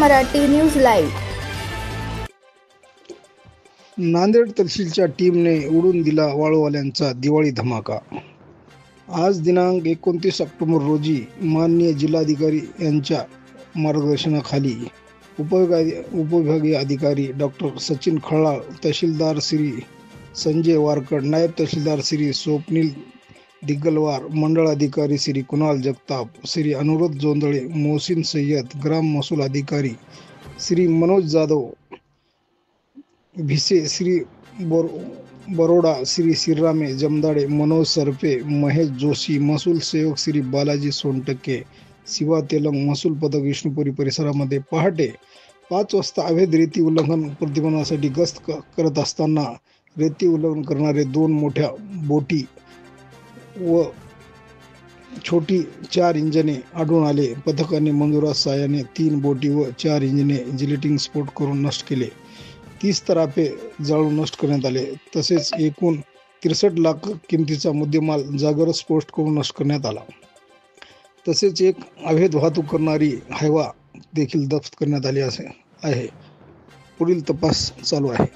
Marathi news live. Nanded तहसीलच्या टीमने उडून दिला वाळूवाल्यांचा दिवाळी धमाका। आज दिनांक 29 ऑक्टोबर रोजी माननीय जिल्हाधिकारी यांच्या मार्गदर्शनाखाली उपविभागीय अधिकारी डॉक्टर सचिन खळाळ, तहसीलदार श्री संजय वारकड, नायब तहसीलदार श्री स्वप्नील दिग्गलवार, मंडळ अधिकारी श्री कुणाल जगताप, श्री अनुरोध जोंधळे, मोहसिन सय्यद, ग्राम महसूल अधिकारी श्री मनोज जाधव, भिसे श्री बरोडा, श्री श्रीरामे जमदाडे, मनोज सरपे, महेश जोशी, महसूल सेवक श्री बालाजी सोनटक्के, शिवा तेलंग, महसूल पदक विष्णुपुरी परिसरामध्ये पहाटे 5 वाजता अवैध रेती उल्लंघन प्रतिबंधासाठी गस्त करत असताना रेती उल्लंघन करणारे 2 मोठ्या बोटी व छोटी 4 इंजिने आढळून आले। पथकाने मंजुरात साहाय्याने 3 बोटी व 4 इंजिने जिलेटिन स्फोट करून नष्ट केले। 30 तराफे जाळून नष्ट करण्यात आले। तसेच एकूण 63 लाख किमतीचा मुद्देमाल जागेवरच स्फोट करून नष्ट करण्यात आला। तसेच एक अवैध वाहतूक करणारी हायवा देखील जप्त करण्यात आली आहे। पुढील तपास चालू आहे।